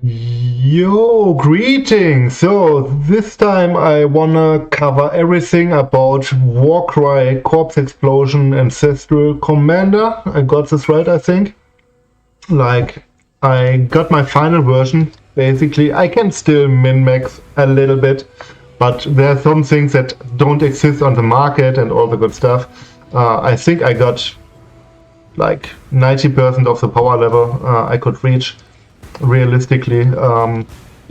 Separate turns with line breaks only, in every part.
Yo, greetings! So, this time I wanna cover everything about Warcry, Corpse Explosion, Ancestral Commander. I got this right, I think. Like, I got my final version, basically. I can still min-max a little bit, but there are some things that don't exist on the market and all the good stuff. I think I got like 90% of the power level I could reach realistically.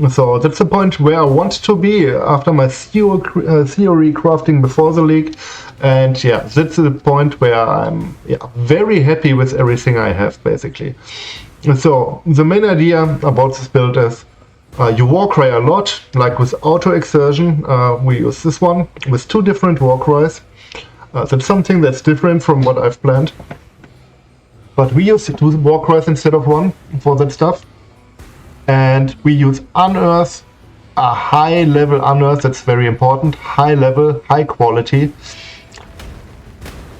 So that's the point where I want to be after my theory crafting before the league, and yeah, that's the point where I'm very happy with everything I have basically. So the main idea about this build is you Warcry a lot, like with auto exertion. We use this one with two different Warcries. That's something that's different from what I've planned. But we use two Warcries instead of one for that stuff. And we use Unearth, a high level Unearth, that's very important, high level, high quality,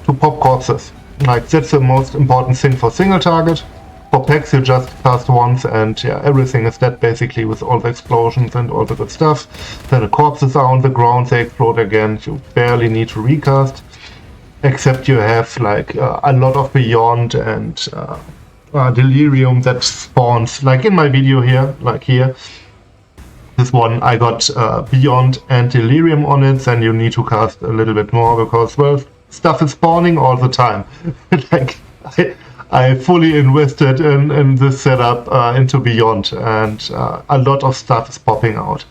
to pop corpses. Like, that's the most important thing for single target. For packs you just cast once and yeah, everything is dead basically with all the explosions and all the good stuff. Then the corpses are on the ground, they explode again, you barely need to recast. Except you have like a lot of Beyond and Delirium that spawns, like in my video here, like here. This one I got Beyond and Delirium on it, then you need to cast a little bit more because, well, stuff is spawning all the time. Like, I fully invested in this setup into Beyond, and a lot of stuff is popping out.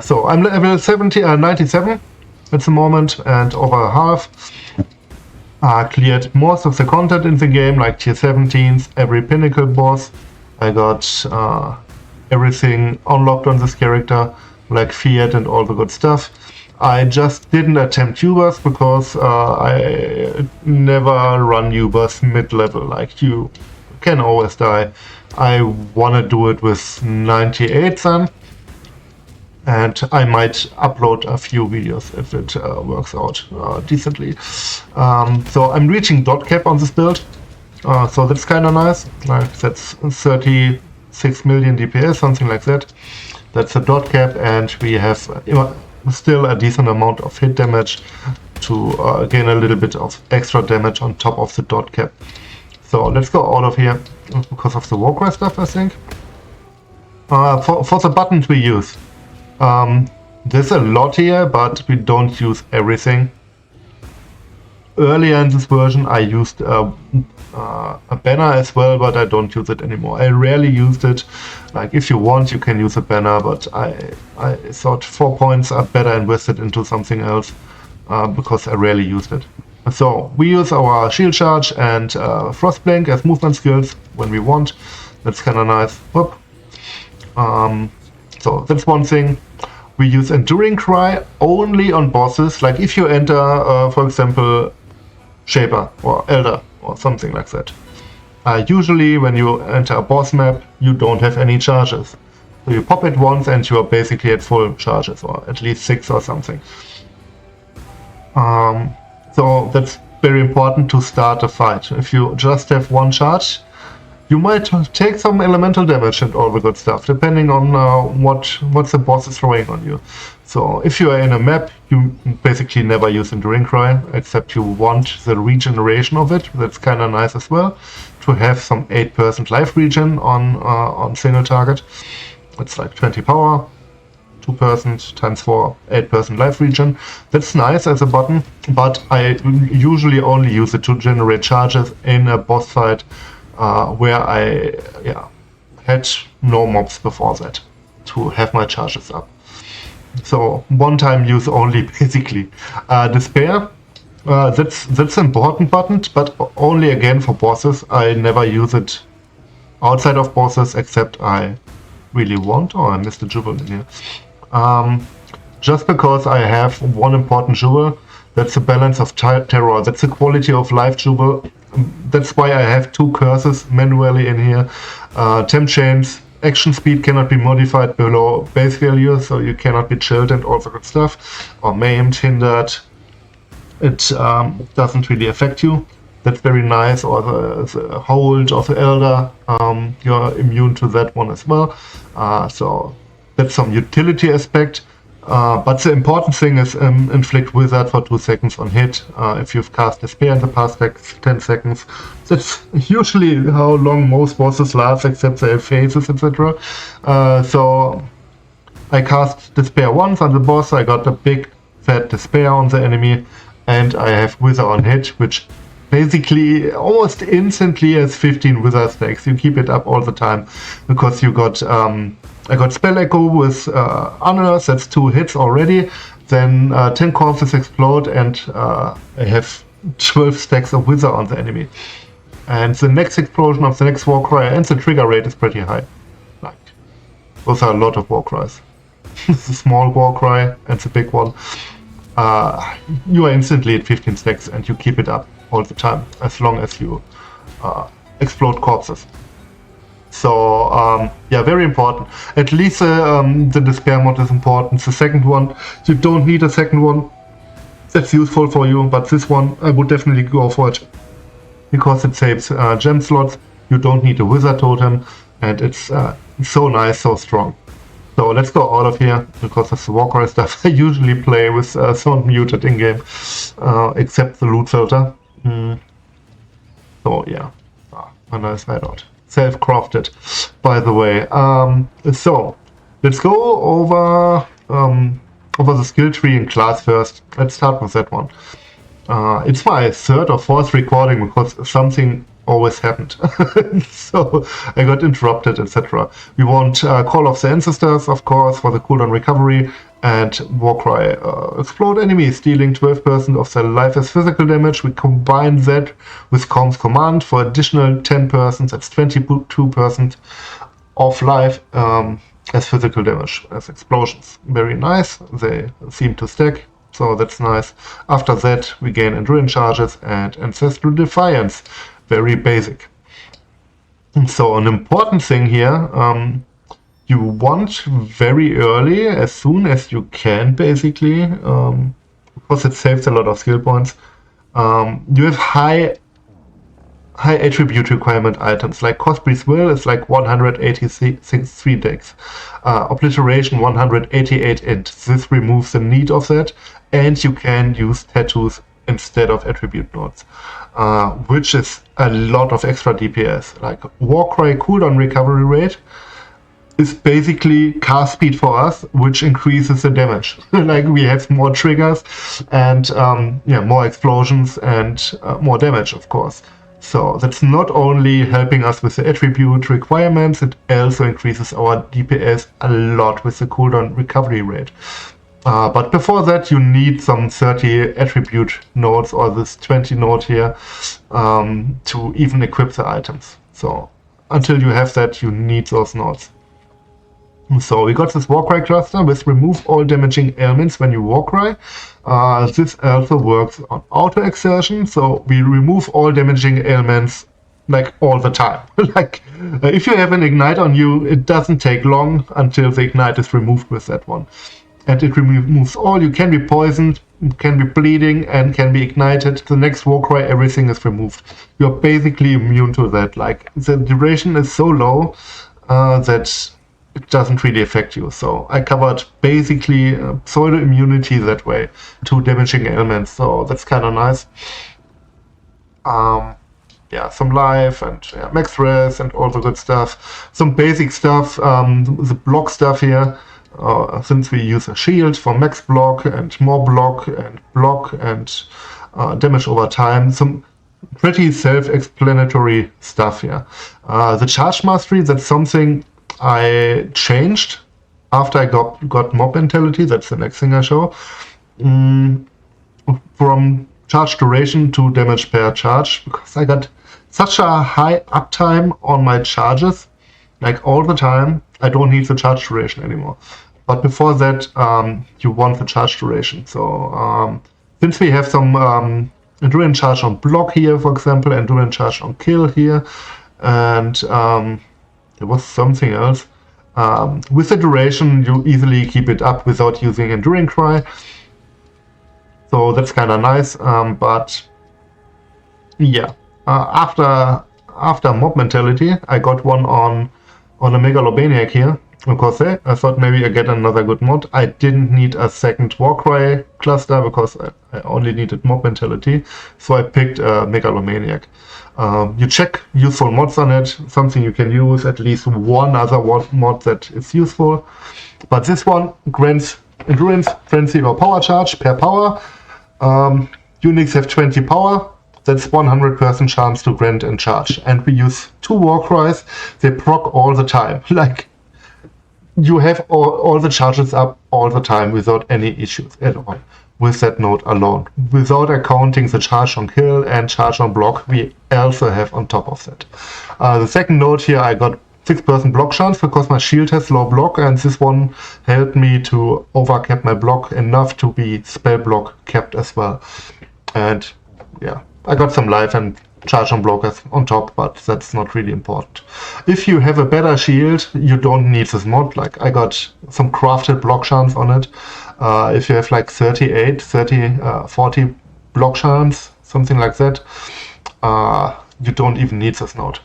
So I'm level 97 at the moment, and over half. Cleared most of the content in the game, like tier 17s, every pinnacle boss. I got everything unlocked on this character, like Fiat and all the good stuff. I just didn't attempt Ubers because I never run Ubers mid-level, like you can always die. I wanna do it with 98 then. And I might upload a few videos if it works out decently. So I'm reaching dot cap on this build, so that's kind of nice. Like, that's 36 million DPS, something like that. That's a dot cap, and we have still a decent amount of hit damage to gain a little bit of extra damage on top of the dot cap. So let's go out of here because of the Warcry stuff, I think. For the buttons we use. There's a lot here, but we don't use everything. Earlier in this version I used a banner as well, but I don't use it anymore. I rarely used it. Like, if you want you can use a banner, but I thought 4 points are better invested into something else because I rarely used it. So we use our shield charge and frostblink as movement skills when we want. That's kind of nice. Whoop. So that's one thing. We use Enduring Cry only on bosses, like if you enter, for example, Shaper or Elder or something like that. Usually when you enter a boss map, you don't have any charges. So you pop it once and you are basically at full charges, or at least 6 or something. So that's very important to start a fight. If you just have one charge, you might take some elemental damage and all the good stuff, depending on what the boss is throwing on you. So if you are in a map, you basically never use Enduring Cry, except you want the regeneration of it. That's kind of nice as well, to have some 8% life regen on single target. It's like 20 power, 2% times 4, 8% life regen. That's nice as a button, but I usually only use it to generate charges in a boss fight where I had no mobs before that to have my charges up. So one time use only basically. Despair, that's an important button, but only again for bosses. I never use it outside of bosses except I really want. Oh, I missed a jewel in here. Just because I have one important jewel. That's the balance of terror. That's the quality of life jewel. That's why I have 2 curses manually in here. Temp chains, action speed cannot be modified below base value, so you cannot be chilled and all that good stuff. Or maimed, hindered. It doesn't really affect you. That's very nice, or the hold of the Elder, you're immune to that one as well. So that's some utility aspect. But the important thing is inflict wizard for 2 seconds on hit. If you've cast Despair in the past 10 seconds, that's usually how long most bosses last, except the phases, etc. So I cast Despair once on the boss, I got a big fat Despair on the enemy, and I have Wither on hit, which basically almost instantly has 15 Wither stacks. You keep it up all the time, because you got I got Spell Echo with Unearth, that's 2 hits already, then 10 corpses explode, and I have 12 stacks of Wither on the enemy. And the next explosion of the next Warcry and the trigger rate is pretty high. Like, those are a lot of Warcries. The small Warcry and the big one. You are instantly at 15 stacks and you keep it up all the time, as long as you explode corpses. So, yeah, very important. At least the Despair mod is important. The second one, you don't need a second one. That's useful for you, but this one, I would definitely go for it. Because it saves gem slots, you don't need a Wizard Totem, and it's so nice, so strong. So let's go out of here, because of the Warcry stuff I usually play with sound muted in-game, except the loot filter. So yeah, a nice hideout. Self-crafted, by the way. So let's go over the skill tree in class first. Let's start with that one. It's my third or fourth recording, because something always happened. So I got interrupted, etc. We want Call of the Ancestors, of course, for the cooldown recovery, and Warcry. Explode enemies, dealing 12% of their life as physical damage. We combine that with Calm's Command for additional 10%, that's 22% of life as physical damage, as explosions. Very nice, they seem to stack. So that's nice. After that, we gain Endurance Charges and Ancestral Defiance. Very basic. So an important thing here, you want very early, as soon as you can, basically, because it saves a lot of skill points. You have high attribute requirement items, like Cosby's Will is like 183 decks. Obliteration 188 int. This removes the need of that, and you can use tattoos instead of attribute nodes, which is a lot of extra DPS. Like Warcry cooldown recovery rate is basically cast speed for us, which increases the damage. Like we have more triggers and yeah, more explosions and more damage, of course. So that's not only helping us with the attribute requirements, it also increases our DPS a lot with the cooldown recovery rate. But before that, you need some 30 attribute nodes, or this 20 node here, to even equip the items. So until you have that, you need those nodes. So we got this Warcry cluster with remove all damaging elements when you Warcry. This also works on auto exertion, so we remove all damaging elements like all the time. Like if you have an ignite on you, it doesn't take long until the ignite is removed with that one. And it removes all. You can be poisoned, can be bleeding, and can be ignited. The next Warcry, everything is removed. You're basically immune to that. Like the duration is so low that it doesn't really affect you. So I covered basically pseudo immunity that way to damaging elements. So that's kind of nice. Yeah, some life and max res and all the good stuff. Some basic stuff. The block stuff here. Since we use a shield for max block and more block and damage over time, some pretty self-explanatory stuff here. The charge mastery, that's something I changed after I got mob mentality. That's the next thing I show. From charge duration to damage per charge, because I got such a high uptime on my charges, like all the time. I don't need the charge duration anymore. But before that, you want the charge duration. So since we have some endurance charge on block here, for example, endurance charge on kill here, and there was something else. With the duration, you easily keep it up without using Enduring Cry. So that's kind of nice, but yeah, after mob mentality, I got one on a megalomaniac here. Because I thought maybe I get another good mod. I didn't need a second Warcry cluster because I only needed mob mentality, so I picked a megalomaniac. You check useful mods on it, something you can use, at least one other mod that is useful. But this one grants endurance, frenzy, or power charge per power. Units have 20 power. That's 100% chance to grant and charge. And we use 2 Warcries. They proc all the time. Like, you have all the charges up all the time without any issues at all with that node alone. Without accounting the charge on kill and charge on block we also have on top of that. The second node here I got 6% block chance because my shield has low block, and this one helped me to overcap my block enough to be spell block capped as well. And yeah, I got some life and charge on blockers on top, but that's not really important. If you have a better shield, you don't need this mod. Like, I got some crafted block chance on it. If you have like 38, 30, 40 block chance, something like that, you don't even need this node.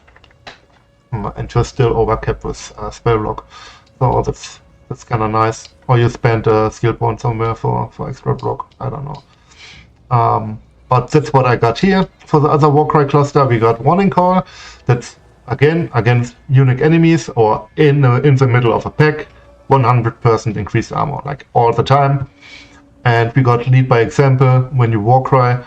And you're still overcapped with spell block. So that's kind of nice. Or you spend a skill point somewhere for extra block. I don't know. But that's what I got here. For the other Warcry cluster, we got Warning Call. That's, again, against unique enemies or in the middle of a pack. 100% increased armor, like all the time. And we got Lead by Example. When you Warcry,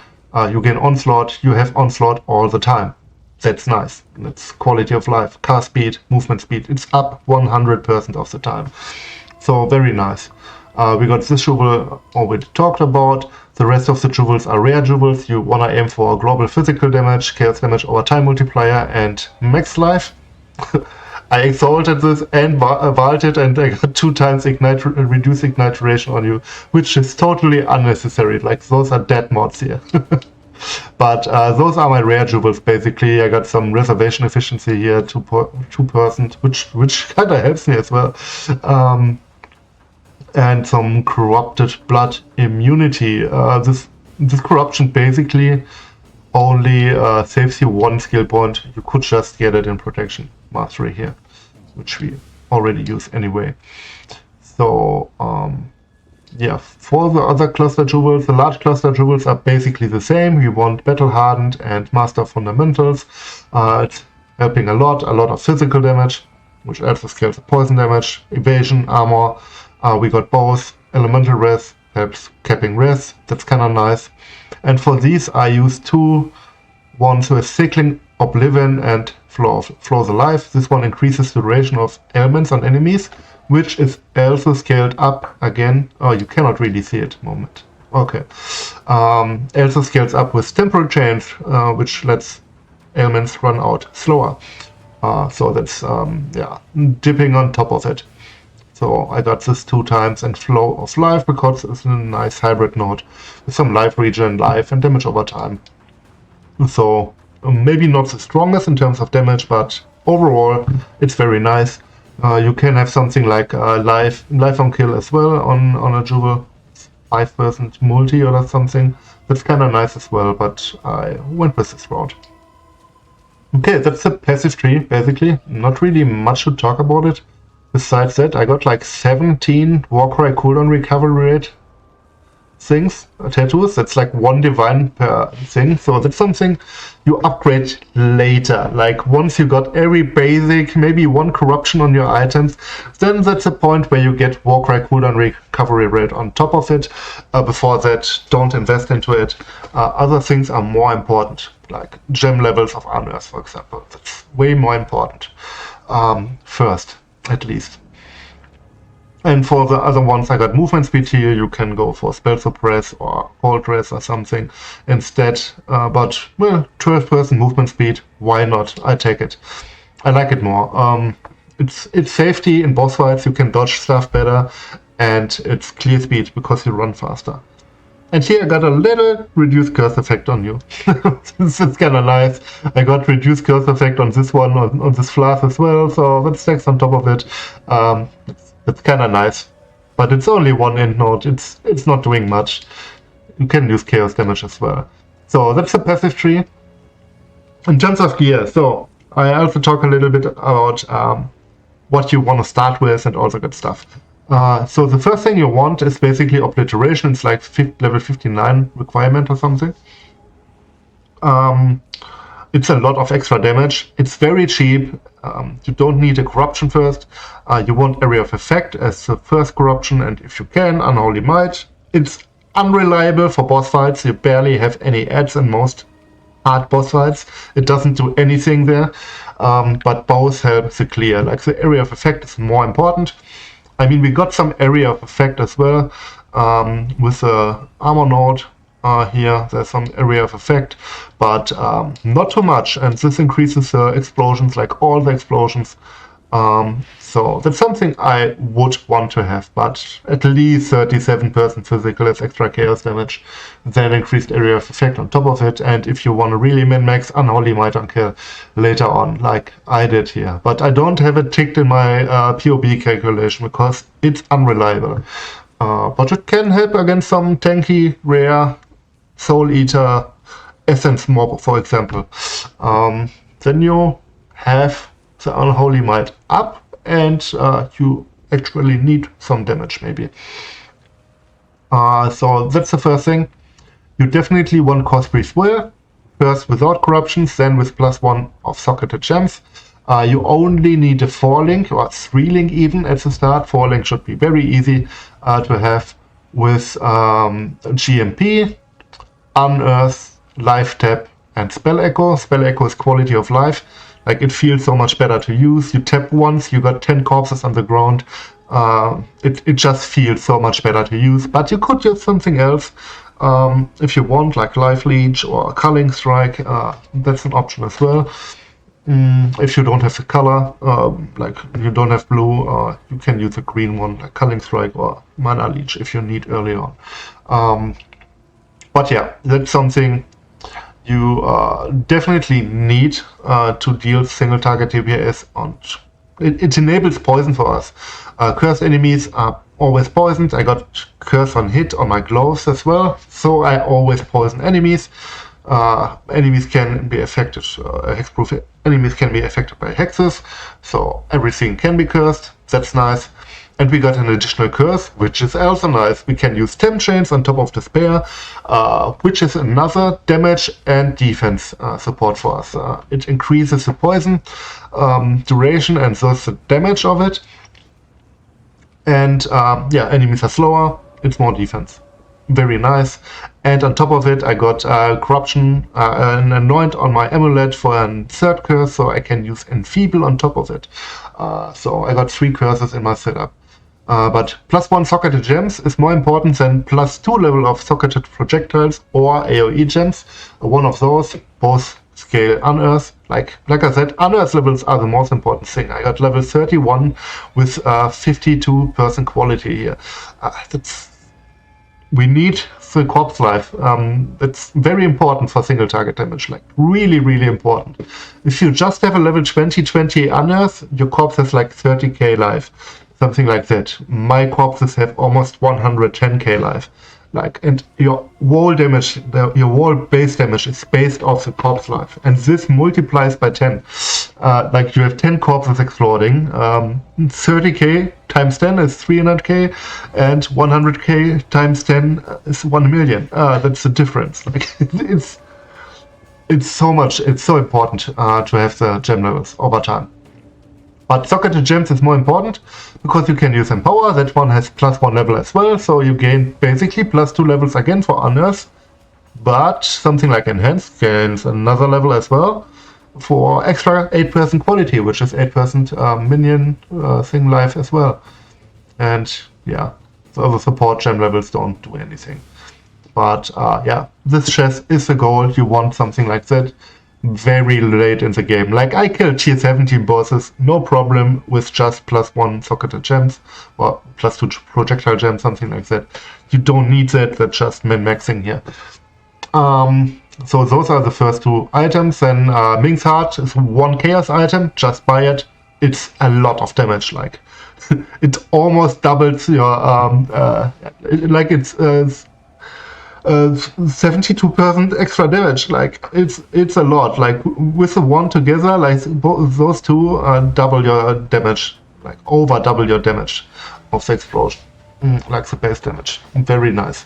you gain Onslaught. You have Onslaught all the time. That's nice. That's quality of life. Cast speed, movement speed. It's up 100% of the time. So very nice. We got this jewel already talked about. The rest of the jewels are rare jewels. You wanna aim for global physical damage, chaos damage over time multiplier, and max life. I exalted this and vaulted, and I got 2 times reduce ignite duration on you, which is totally unnecessary. Like, those are dead mods here. But those are my rare jewels basically. I got some reservation efficiency here, 2%, which kind of helps me as well. And some corrupted blood immunity. This corruption basically only saves you 1 skill point. You could just get it in protection mastery here, which we already use anyway. So yeah, for the other cluster jewels, the large cluster jewels are basically the same. We want battle hardened and master fundamentals. It's helping a lot of physical damage, which also scales the poison damage, evasion, armor. We got both. Elemental res helps capping res. That's kind of nice. And for these I use 2 ones with Sickling, Oblivion, and Flow the Life. This one increases the duration of ailments on enemies, which is also scaled up again. Oh, you cannot really see it. Moment. Okay. Also scales up with temporal change, which lets ailments run out slower. So that's yeah, dipping on top of it. So I got this 2 times, and Flow of Life because it's a nice hybrid node with some life regen, life, and damage over time. So maybe not the strongest in terms of damage, but overall it's very nice. You can have something like life on kill as well on a jewel, 5% multi or something. That's kind of nice as well, but I went with this route. Okay, that's the passive tree basically. Not really much to talk about it. Besides that, I got like 17 Warcry cooldown recovery rate things, tattoos. That's like 1 divine per thing. So that's something you upgrade later. Like, once you got every basic, maybe 1 corruption on your items, then that's a point where you get Warcry cooldown recovery rate on top of it. Before that, don't invest into it. Other things are more important, like gem levels of armors, for example. That's way more important. First, at least. And for the other ones, I got movement speed here. You can go for spell suppress or hold res or something instead. But, well, 12% movement speed, why not? I take it. I like it more. It's safety in boss fights. You can dodge stuff better, and it's clear speed because you run faster. And here I got a little reduced curse effect on you. This is kind of nice. I got reduced curse effect on this one, on this flask as well, so that stacks on top of it. It's kind of nice. But it's only 1 end node, it's not doing much. You can use chaos damage as well. So that's the passive tree. In terms of gear, so I also talk a little bit about what you want to start with and all the good stuff. So the first thing you want is basically obliteration. It's like level 59 requirement or something. It's a lot of extra damage. It's very cheap. You don't need a corruption first. You want area of effect as the first corruption, and if you can, unholy might. It's unreliable for boss fights. You barely have any adds in most hard boss fights. It doesn't do anything there, but both help the clear. Like the area of effect is more important. I mean, we got some area of effect as well with the armor node. Here there's some area of effect, but not too much, and this increases the explosions, like all the explosions. So that's something I would want to have, but at least 37% physical as extra chaos damage, then increased area of effect on top of it, and if you want to really min-max, unholy might on kill later on, like I did here. But I don't have it ticked in my PoE calculation because it's unreliable. But it can help against some tanky, rare Soul Eater Essence Mob, for example. Then you have the Unholy Might up, and you actually need some damage, maybe. So that's the first thing. You definitely want Cosby's Will, first without corruptions, then with +1 of socketed gems. You only need a 4-link, or 3-link even at the start. 4-link should be very easy to have with GMP, Unearth, Life Tap, and Spell Echo. Spell Echo is quality of life. Like, it feels so much better to use. You tap once, you got 10 corpses on the ground. It just feels so much better to use. But you could use something else if you want, like Life Leech or Culling Strike. That's an option as well. If you don't have the color, like you don't have blue, you can use a green one, like Culling Strike or Mana Leech if you need early on. But yeah, that's something you definitely need to deal single target DPS on. It enables poison for us. Cursed enemies are always poisoned. I got curse on hit on my gloves as well, so I always poison enemies. Enemies can be affected, hexproof enemies can be affected by hexes, so everything can be cursed. That's nice. And we got an additional curse, which is also nice. We can use Temp Chains on top of Despair, which is another damage and defense support for us. It increases the poison duration and thus the damage of it. And yeah, enemies are slower, it's more defense. Very nice. And on top of it, I got Corruption, an Anoint on my amulet for a third curse, so I can use Enfeeble on top of it. So I got 3 curses in my setup. But +1 socketed gems is more important than +2 level of socketed projectiles or AoE gems. One of those, both scale Unearth. Like I said, Unearth levels are the most important thing. I got level 31 with 52% quality here. We need the corpse life. It's very important for single target damage, like really, really important. If you just have a level 20 Unearth, your corpse has like 30k life. Something like that. My corpses have almost 110k life. Like, and your wall damage, your wall base damage is based off the corpse life, and this multiplies by 10. Like, you have 10 corpses exploding. 30k times 10 is 300k, and 100k times 10 is 1 million. That's the difference. Like, it's so much. It's so important to have the gem levels over time. But socketed gems is more important because you can use Empower. That one has +1 level as well, so you gain basically +2 levels again for Unearth. But something like Enhanced gains another level as well for extra 8% quality, which is 8% minion thing life as well. And yeah, so the support gem levels don't do anything. But yeah, this chest is the goal. You want something like that very late in the game. Like, I killed tier 17 bosses, no problem, with just +1 socketed gems, or +2 projectile gems, something like that. You don't need that, that's just min-maxing here. So those are the first 2 items. Then Ming's Heart is 1 chaos item, just buy it. It's a lot of damage, like, it almost doubles your, like, it's 72% extra damage. Like it's a lot. Like with the one together, like those two double your damage, like over double your damage of the explosion, like the base damage. Very nice.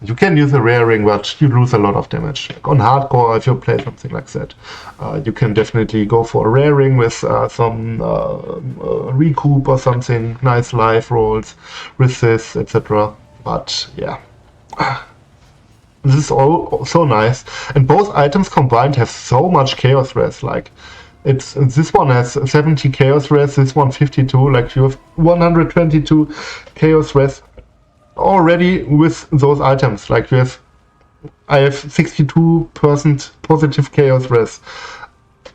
You can use a raring, but you lose a lot of damage. Like on hardcore, if you play something like that, you can definitely go for a raring with some recoup or something, nice life rolls, resist, etc. But yeah. This is all so nice, and both items combined have so much chaos res. Like, this one has 70 chaos res, this one 52. Like you have 122 chaos res already with those items. Like I have 62% positive chaos res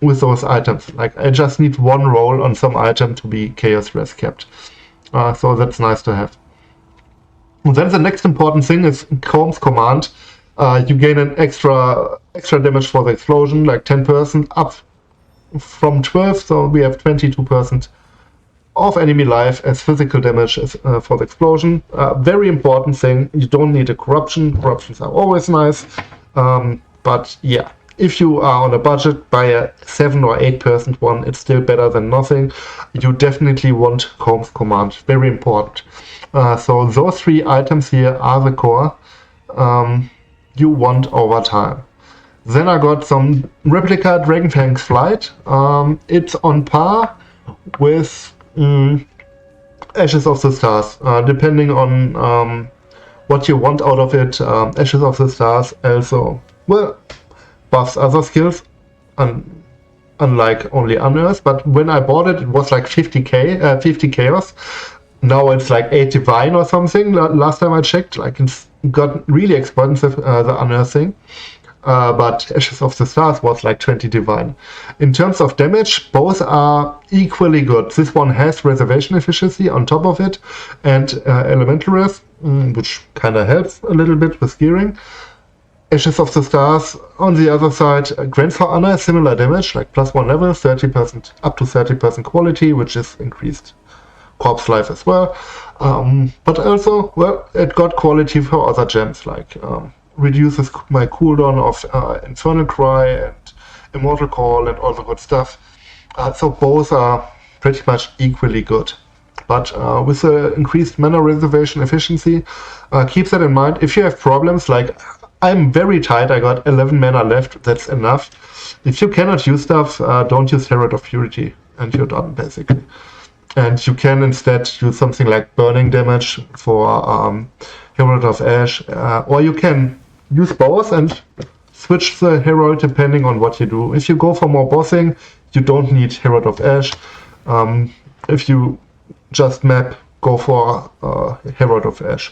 with those items. Like I just need one roll on some item to be chaos res kept. So that's nice to have. And then the next important thing is Chrome's command. You gain an extra damage for the explosion, like 10% up from 12, so we have 22% of enemy life as physical damage for the explosion. Very important thing, you don't need a corruption. Corruptions are always nice, but yeah, if you are on a budget, buy a 7 or 8% one, it's still better than nothing. You definitely want Chrome's command, very important. So those three items here are the core you want over time. Then I got some replica Dragonfang's Flight. It's on par with Ashes of the Stars, depending on what you want out of it. Ashes of the Stars also, well, buffs other skills, unlike only Unearth, but when I bought it, it was like 50 chaos. Now it's like 8 divine or something. Last time I checked, like it's got really expensive, the Unearth thing. But Ashes of the Stars was like 20 divine. In terms of damage, both are equally good. This one has reservation efficiency on top of it, and elemental res, which kind of helps a little bit with gearing. Ashes of the Stars, on the other side, grants for honor similar damage, like +1 level, 30% up to 30% quality, which is increased corpse life as well. But also, well, it got quality for other gems, like reduces my cooldown of Infernal Cry and Immortal Call and all the good stuff. So both are pretty much equally good. But with the increased mana reservation efficiency, keep that in mind. If you have problems, like I'm very tight, I got 11 mana left, that's enough. If you cannot use stuff, don't use Herald of Purity, and you're done, basically. And you can instead use something like burning damage for Herald of Ash, or you can use both and switch the Herald depending on what you do. If you go for more bossing, you don't need Herald of Ash. If you just map, go for Herald of Ash.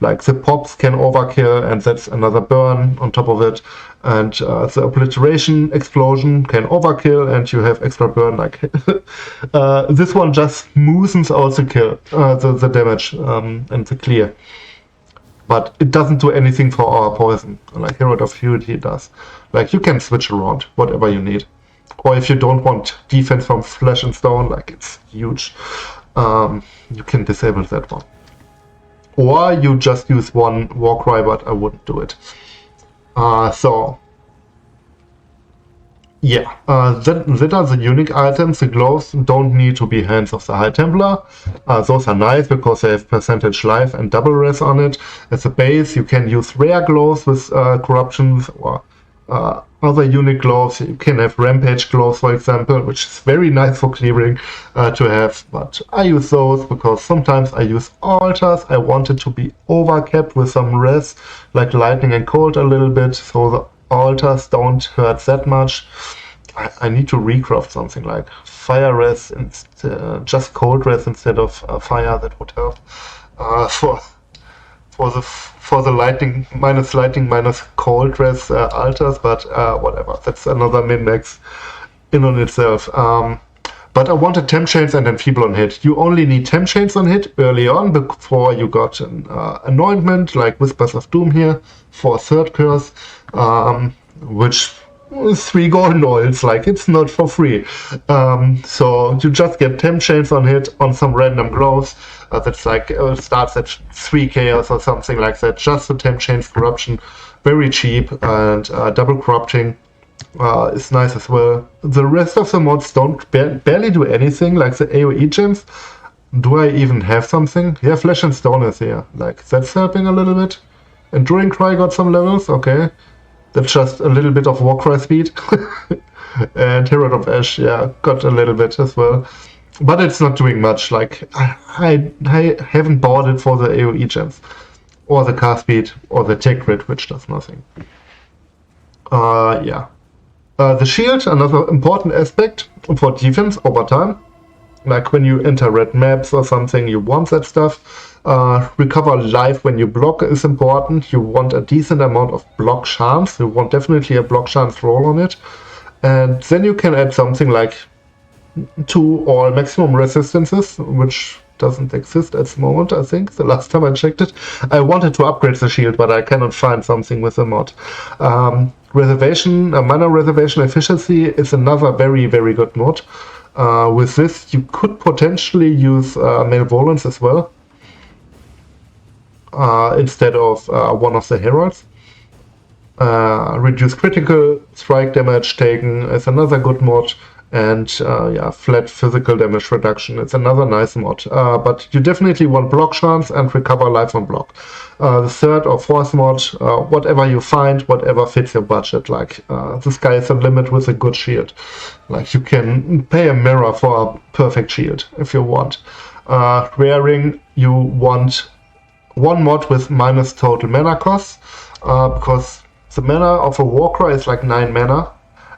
Like the pops can overkill, and that's another burn on top of it. And the obliteration explosion can overkill, and you have extra burn. Like this one just smoothens out the kill, the damage, and the clear. But it doesn't do anything for our poison, like Herald of Purity does. Like you can switch around whatever you need. Or if you don't want defense from Flesh and Stone, like it's huge, you can disable that one. Or you just use one Warcry, but I wouldn't do it. So, yeah, that are the unique items. The gloves don't need to be Hands of the High Templar. Those are nice because they have percentage life and double res on it. As a base, you can use rare gloves with corruptions or other unique gloves. You can have Rampage gloves, for example, which is very nice for clearing to have. But I use those because sometimes I use altars. I want it to be overcapped with some res, like lightning and cold a little bit, so the altars don't hurt that much. I need to recraft something like fire res and just cold res instead of fire. That would help for the lightning minus cold res altars, but whatever. That's another min-max in on itself. But I wanted temp chains and Enfeeble on hit. You only need temp chains on hit early on before you got an anointment like Whispers of Doom here for a third curse, which 3 golden oils, like it's not for free. So you just get 10 chains on hit on some random growth. That's like starts at 3 chaos or something like that. Just a 10 chains corruption, very cheap, and double corrupting is nice as well. The rest of the mods don't barely do anything, like the AoE gems. Do I even have something? Yeah, Flesh and Stone is here. Like, that's helping a little bit. Enduring Cry got some levels, okay. That's just a little bit of Warcry speed. And Herald of Ash, yeah, got a little bit as well. But it's not doing much, like, I haven't bought it for the AoE gems. Or the cast speed, or the tech grid, which does nothing. Yeah. The shield, another important aspect for defense over time. Like when you enter red maps or something, you want that stuff. Recover life when you block is important. You want a decent amount of block chance. You want definitely a block chance roll on it. And then you can add something like 2 or maximum resistances, which doesn't exist at the moment, I think. The last time I checked it. I wanted to upgrade the shield, but I cannot find something with the mod. Reservation, mana reservation efficiency is another very, very good mod. With this, you could potentially use Malevolence as well, instead of one of the heralds. Reduce critical strike damage taken is another good mod, and yeah, flat physical damage reduction. It's another nice mod. But you definitely want block chance and recover life on block. The third or fourth mod, whatever you find, whatever fits your budget. Like the sky is the limit with a good shield. Like you can pay a mirror for a perfect shield if you want. Raring, you want one mod with minus total mana cost, because the mana of a Warcry is like 9 mana,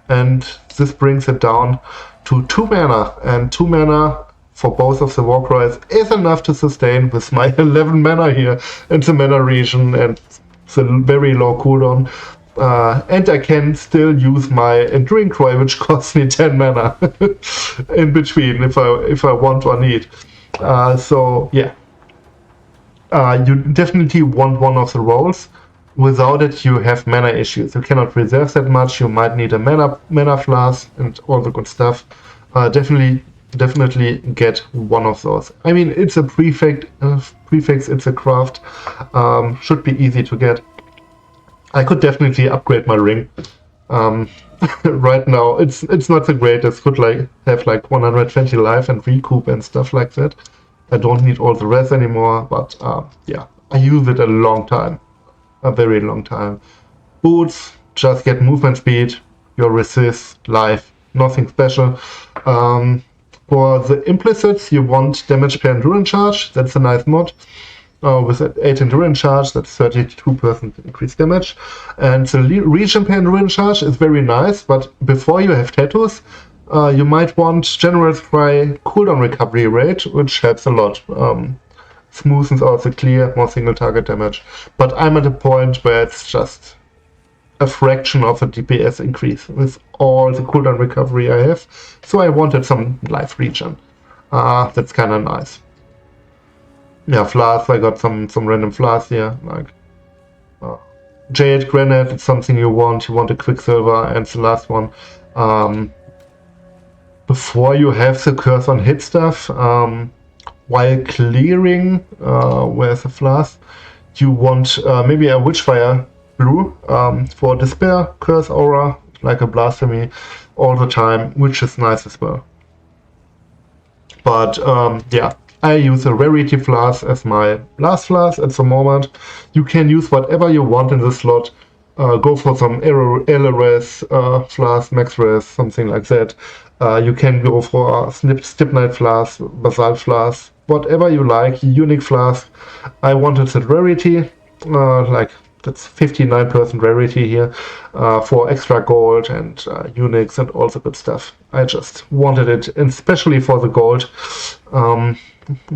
and this brings it down to 2 mana, and 2 mana for both of the Warcries is enough to sustain with my 11 mana here in the mana region and the very low cooldown. And I can still use my Enduring Cry, which costs me 10 mana in between if I want or need. So yeah, you definitely want one of the roles. Without it, you have mana issues. You cannot reserve that much. You might need a mana flask and all the good stuff. Definitely get one of those. I mean, it's a prefix. It's a craft. Should be easy to get. I could definitely upgrade my ring. Right now, it's not the greatest. Could have 120 life and recoup and stuff like that. I don't need all the rest anymore. But yeah, I use it a long time. A very long time. Boots, just get movement speed, your resist, life, nothing special. For the implicits, you want damage per endurance charge. That's a nice mod. With 8 endurance charge, that's 32% increased damage. And the region per endurance charge is very nice, but before you have tattoos, you might want General Cry cooldown recovery rate, which helps a lot. Smoothens out the clear, more single target damage. But I'm at a point where it's just a fraction of a DPS increase with all the cooldown recovery I have. So I wanted some life regen. That's kind of nice. Yeah, flasks, I got some random flasks here. Like Jade Granite, it's something you want. You want a Quicksilver, and the last one. Before you have the curse on hit stuff, while clearing, where's the flask, you want maybe a Witchfire Blue for Despair, Curse Aura, like a Blasphemy, all the time, which is nice as well. But yeah, I use a Rarity Flask as my last flask at the moment. You can use whatever you want in the slot. Go for some LRS flask, Max Res, something like that. You can go for a Stipnite flask, Basalt flask, whatever you like, unique flask. I wanted that rarity, like that's 59% rarity here, for extra gold and uniques and all the good stuff. I just wanted it, and especially for the gold,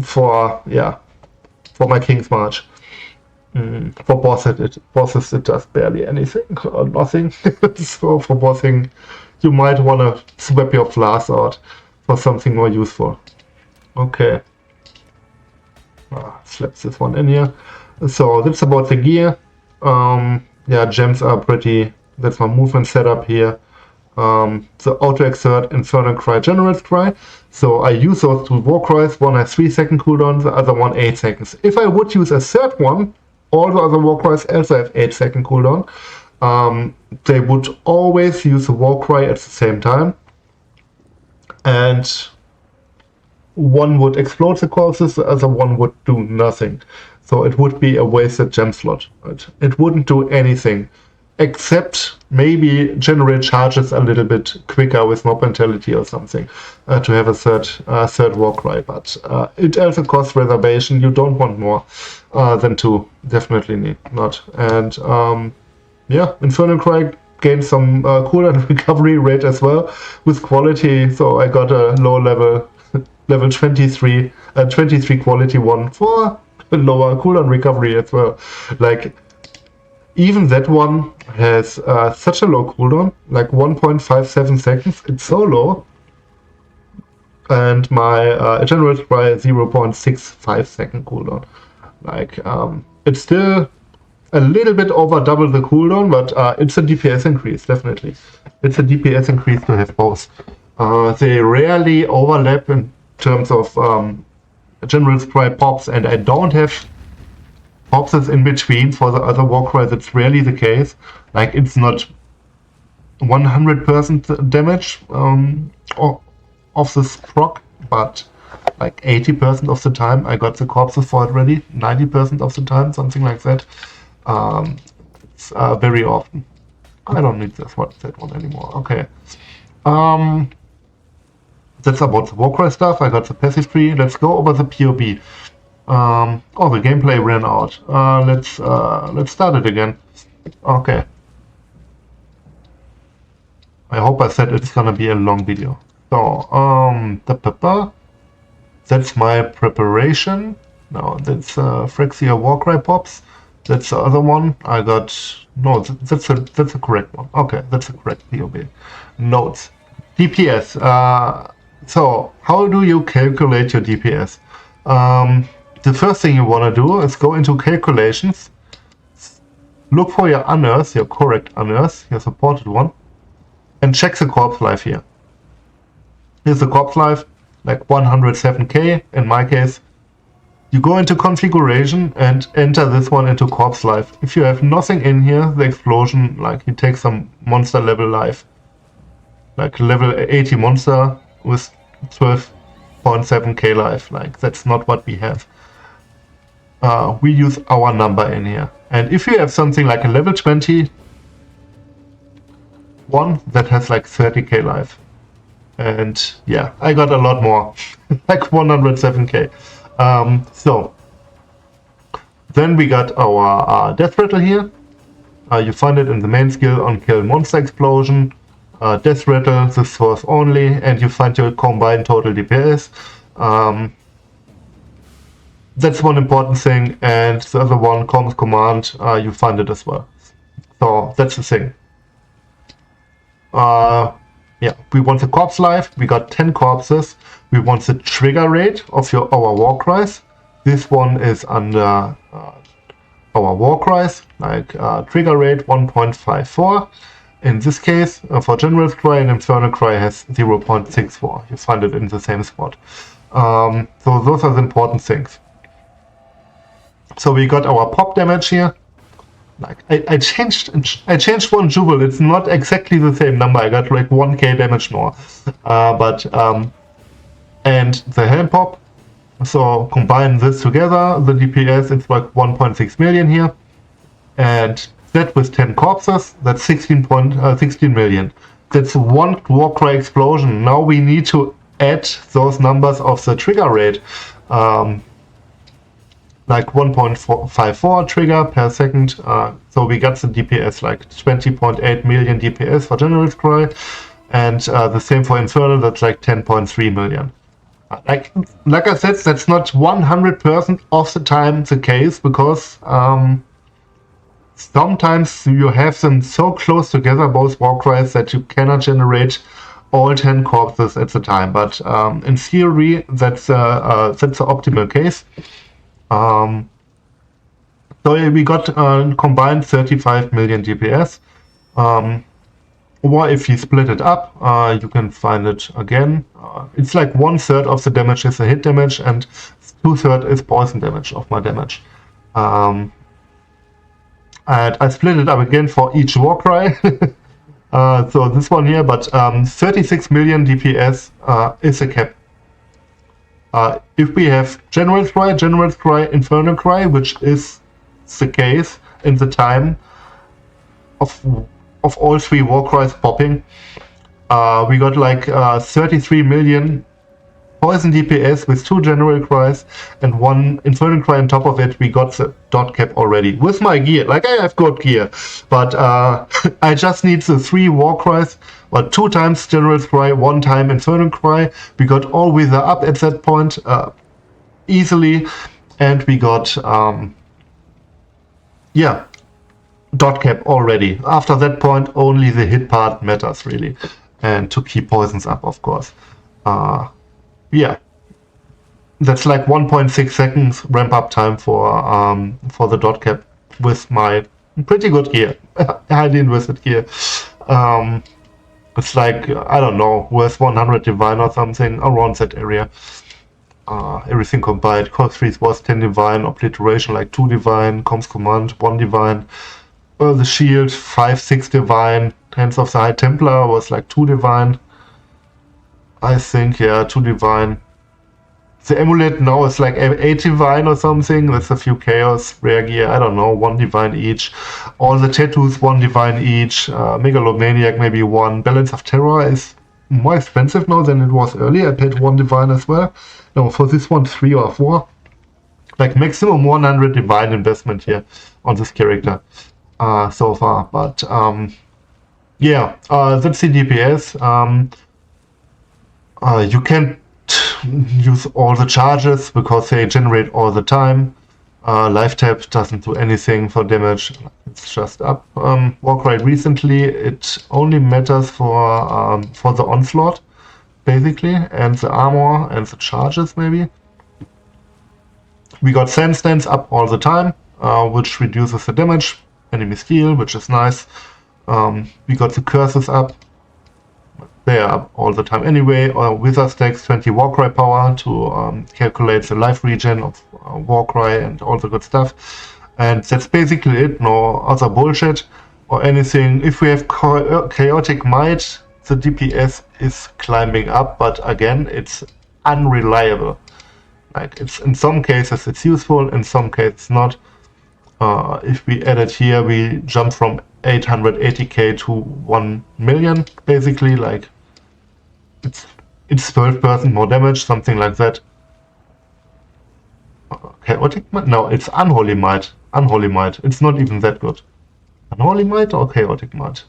for my King's March. For bosses it does barely anything or nothing. So for bossing, you might want to swap your flask out for something more useful. Okay. Slap this one in here. So that's about the gear. Yeah, gems are pretty That's my movement setup here. The auto exert, infernal cry, general cry. So I use those two war cries. One has 3 second cooldown, the other one 8 seconds. If I would use a third one, all the other war cries also have 8 second cooldown. They would always use the war cry at the same time, and one would explode the corpses, the other one would do nothing. So it would be a wasted gem slot. Right? It wouldn't do anything, except maybe generate charges a little bit quicker with mob mentality or something, to have a third war cry. But it also costs reservation. You don't want more than 2. Definitely not. And yeah, infernal cry gained some cooldown recovery rate as well with quality. So I got a low level 23 quality one for a lower cooldown recovery as well. Like, even that one has such a low cooldown, like 1.57 seconds. It's so low. And my general cry 0.65 second cooldown. Like, it's still a little bit over double the cooldown, but it's a DPS increase, definitely. It's a DPS increase to have both. They rarely overlap in terms of general cry pops, and I don't have pops in between for the other war cries. It's rarely the case. Like, it's not 100% damage of this proc, but like 80% of the time I got the corpses for it ready, 90% of the time, something like that. It's very often. I don't need that one anymore. Okay. That's about the Warcry stuff. I got the passive tree. Let's go over the PoB. Oh, the gameplay ran out. Let's start it again. Okay. I hope I said it's gonna be a long video. So, that's my preparation. No, that's Phrecia Warcry pops. That's the other one. I got no. That's a correct one. Okay, that's a correct PoB. Notes. DPS. So how do you calculate your DPS? The first thing you want to do is go into calculations. Look for your unearth, your correct unearth, your supported one, and check the corpse life here. Here's the corpse life, like 107k in my case. You go into configuration and enter this one into corpse life. If you have nothing in here, the explosion, like, you take some monster level life, like level 80 monster with 12.7k life. Like, that's not what we have. We use our number in here. And if you have something like a level 20 one that has like 30k life, and yeah, I got a lot more, like 107k. So then we got our death rattle here. You find it in the main skill on kill monster explosion. Death rattle, this source only, and you find your combined total DPS. That's one important thing, and the other one, comms command, you find it as well. So that's the thing. Yeah, we want the corpse life. We got 10 corpses. We want the trigger rate of our war cries. This one is under our war cries, like trigger rate 1.54. In this case, for general cry and infernal cry has 0.64. You find it in the same spot. So those are the important things. So we got our pop damage here. Like, I changed one jewel. It's not exactly the same number. I got like 1k damage more. And the helm pop. So combine this together, the DPS, it's like 1.6 million here. And that with 10 corpses, that's 16 million. That's one Warcry explosion. Now we need to add those numbers of the trigger rate. Like 1.54 trigger per second. So we got the DPS, like 20.8 million DPS for General Cry. And the same for Infernal, that's like 10.3 million. Like I said, that's not 100% of the time the case, because sometimes you have them so close together, both war cries, that you cannot generate all 10 corpses at the time. But in theory, that's the optimal case. So we got combined 35 million DPS. Or if you split it up, you can find it again. It's like 1/3 of the damage is a hit damage and 2/3 is poison damage of my damage. And I split it up again for each Warcry. So this one here, but 36 million DPS is a cap. If we have General Cry, Infernal Cry, which is the case in the time of all 3 Warcries popping, we got like 33 million poison DPS with 2 General Cries and 1 Infernal Cry on top of it. We got the dot cap already with my gear. Like, I have good gear, but I just need the 3 Warcries, or 2 times General Cry, 1 time Infernal Cry. We got all Wither up at that point easily, and we got yeah, dot cap already. After that point, only the hit part matters really, and to keep poisons up, of course. Yeah, that's like 1.6 seconds ramp up time for the dot cap with my pretty good gear, highly invested gear. It's like, I don't know, worth 100 divine or something around that area. Everything combined. Corpse Freeze was 10 divine, obliteration like 2 divine, comms command 1 divine. The shield 5-6 divine. Hands of the High Templar was like 2 divine. I think, yeah, 2 divine. The amulet now is like 8 divine or something. That's a few chaos, rare gear, I don't know, 1 divine each. All the tattoos 1 divine each. Megalomaniac maybe 1. Balance of Terror is more expensive now than it was earlier. I paid 1 divine as well. No, for this one 3 or 4. Like maximum 100 divine investment here on this character so far. But yeah, that's the DPS. You can't use all the charges because they generate all the time. Life tap doesn't do anything for damage. It's just up. Warcry recently, it only matters for the onslaught, basically, and the armor and the charges maybe. We got Sandstance up all the time, which reduces the damage, enemy steal, which is nice. We got the curses up. They are up all the time anyway. Wither stacks 20 Warcry power to calculate the life regen of Warcry and all the good stuff. And that's basically it. No other bullshit or anything. If we have Chaotic Might, the DPS is climbing up, but again, it's unreliable. Like, it's in some cases it's useful, in some cases not. If we add it here, we jump from 880k to 1 million, basically. Like, it's 12% more damage, something like that. Chaotic Might? No, it's Unholy Might. Unholy Might. It's not even that good. Unholy Might or Chaotic Might?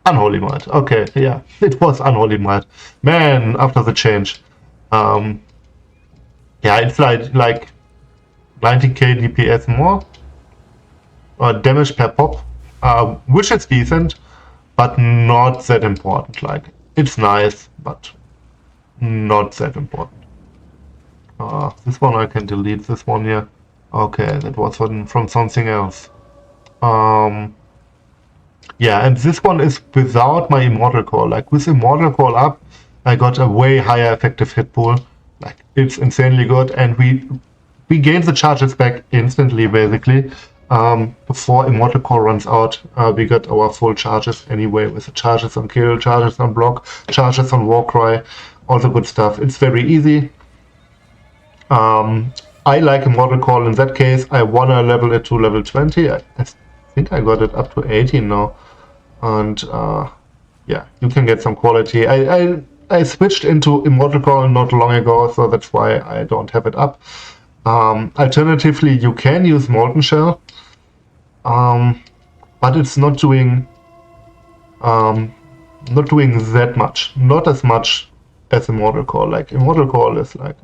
Unholy Might. Okay, yeah, it was Unholy Might. Man, after the change. Yeah, it's like 90k DPS more. Damage per pop, which is decent, but not that important. Like, it's nice, but not that important. This one I can delete, this one here. Okay, that was from something else. Yeah, and this one is without my Immortal Call. Like, with Immortal Call up, I got a way higher effective hit pool. Like, it's insanely good, and we gain the charges back instantly, basically. Before Immortal Core runs out, we got our full charges anyway, with the charges on kill, charges on block, charges on Warcry, all the good stuff. It's very easy. I like Immortal Call in that case. I wanna level it to level 20. I think I got it up to 18 now. And yeah, you can get some quality. I switched into Immortal Call not long ago, so that's why I don't have it up. Alternatively, you can use Molten Shell, but it's not doing that much, not as much as Immortal Call. Like, Immortal Call is like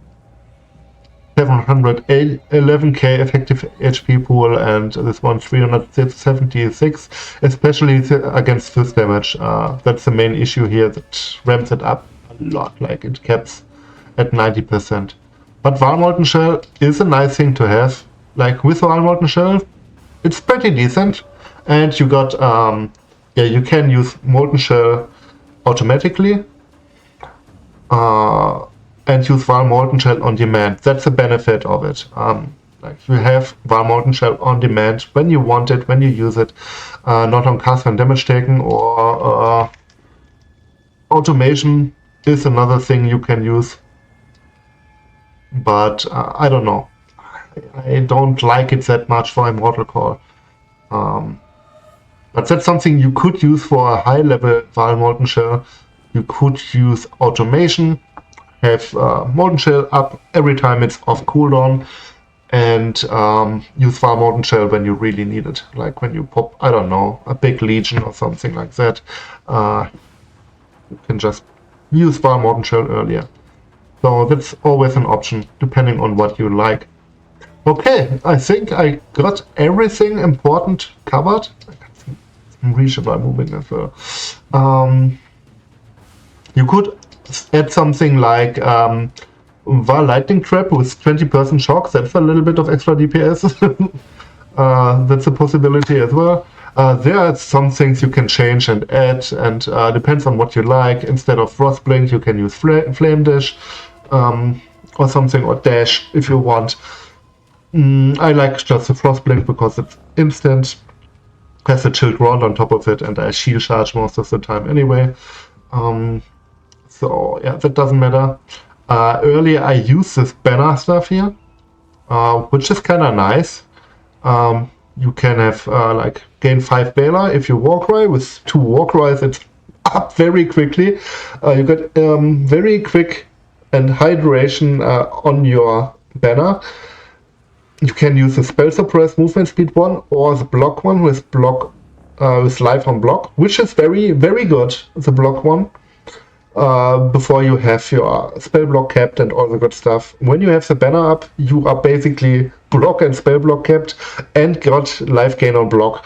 711k effective HP pool, and this one 376, especially against fist damage. That's the main issue here, that ramps it up a lot. Like, it caps at 90%. But Vaal Molten Shell is a nice thing to have. Like, with Vaal Molten Shell, it's pretty decent. And you got, yeah, you can use Molten Shell automatically, and use Val Molten Shell on demand. That's the benefit of it. Like you have Val Molten Shell on demand when you want it, when you use it, not on cast and damage taken, or automation is another thing you can use. But I don't know. I don't like it that much for Immortal Core. But that's something you could use for a high-level Val Molten Shell. You could use automation, have Molten Shell up every time it's off cooldown, and use Val Molten Shell when you really need it. Like when you pop, I don't know, a big Legion or something like that. You can just use Val Molten Shell earlier. So that's always an option, depending on what you like. Okay, I think I got everything important covered. I can reach it by moving as well. You could add something like Val Lightning Trap with 20% shock. That's a little bit of extra DPS. That's a possibility as well. There are some things you can change and add, and depends on what you like. Instead of Frostblink, you can use Flame Dash or something, or Dash if you want. I like just the Frostblink because it's instant, has a chilled ground on top of it, and I shield charge most of the time anyway. So yeah, that doesn't matter. Earlier I used this banner stuff here, which is kind of nice. You can have like gain 5 Baylor if you Warcry. With 2 Warcries, it's up very quickly. You get very quick and high duration on your banner. You can use the Spell Suppress movement speed one or the block one with life on block, which is very, very good, the block one. Before you have your spell block capped and all the good stuff. When you have the banner up, you are basically block and spell block capped and got life gain on block,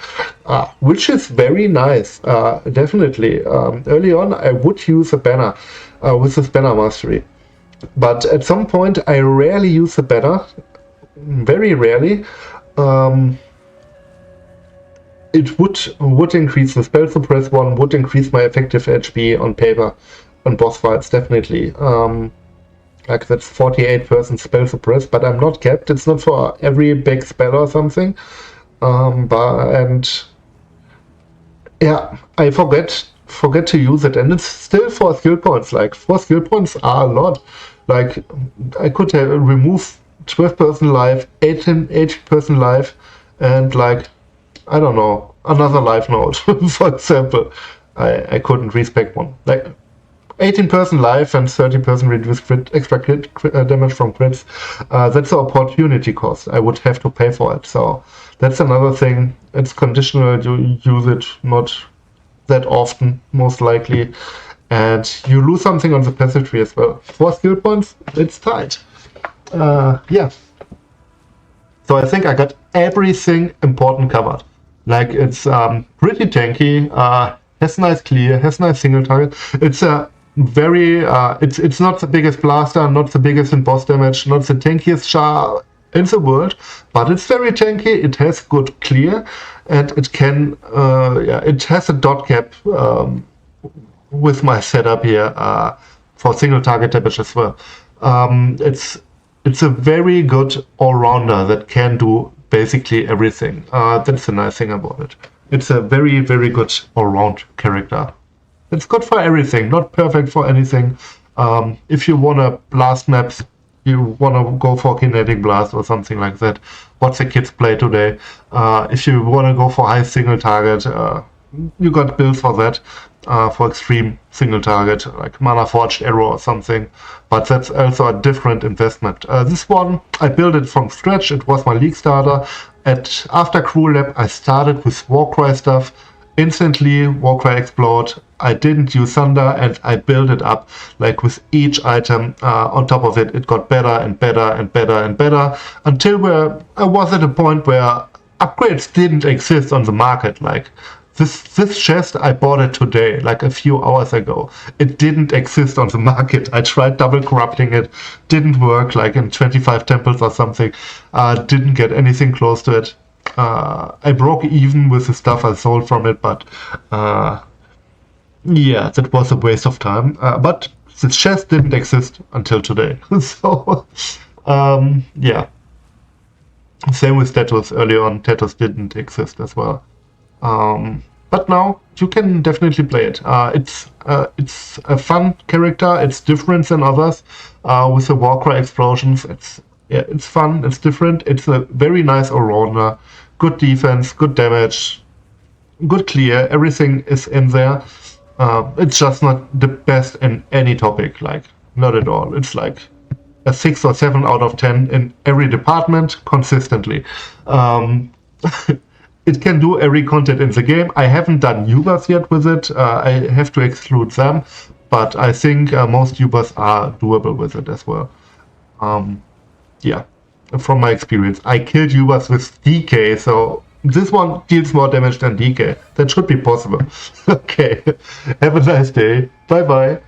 which is very nice, definitely. Early on, I would use a banner with this banner mastery. But at some point, I rarely use the banner, very rarely. It would increase the spell suppress one, would increase my effective HP on paper. On boss fights, definitely. Like that's 48% spell suppress, but I'm not capped. It's not for every big spell or something. And yeah, I forget to use it, and it's still 4 skill points. Like 4 skill points are a lot. Like I could remove 12% life, 18% life, and like I don't know, another life node, for example. I couldn't respec one. Like 18% life and 30% reduced extra crit damage from crits. That's the opportunity cost. I would have to pay for it. So that's another thing. It's conditional. You use it not that often, most likely. And you lose something on the passive tree as well. 4 skill points, it's tight. Yeah. So I think I got everything important covered. Like it's pretty tanky, has nice clear, has nice single target. It's a very it's not the biggest blaster, not the biggest in boss damage, not the tankiest char in the world, but it's very tanky. It has good clear, and it can it has a dot cap with my setup here for single target damage as well. It's a very good all-rounder that can do basically everything. That's the nice thing about it. It's a very, very good all-round character. It's good for everything, not perfect for anything. If you want to blast maps, you want to go for kinetic blast or something like that. What the kids play today. If you want to go for high single target, you got builds for that. For extreme single target, like Mana Forged Arrow or something. But that's also a different investment. This one, I built it from scratch. It was my league starter. After Crew Lab, I started with Warcry stuff. Instantly, Warcry explode. I didn't use Thunder, and I built it up. Like with each item on top of it, it got better and better and better and better until I was at a point where upgrades didn't exist on the market. Like this chest, I bought it today, like a few hours ago. It didn't exist on the market. I tried double corrupting it, didn't work. Like in 25 temples or something, didn't get anything close to it. I broke even with the stuff I sold from it, but yeah, that was a waste of time. But the chest didn't exist until today. So, yeah. Same with Tetos. Early on, Tetos didn't exist as well. But now you can definitely play it. It's a fun character. It's different than others. With the Warcry explosions, it's fun. It's different. It's a very nice all-rounder. Good defense, good damage, good clear. Everything is in there. It's just not the best in any topic. Like, not at all. It's like a 6 or 7 out of 10 in every department consistently. It can do every content in the game. I haven't done Ubers yet with it. I have to exclude them, but I think most Ubers are doable with it as well. Yeah, from my experience, I killed Ubers with DK, so this one deals more damage than DK. That should be possible. Okay, have a nice day. Bye bye.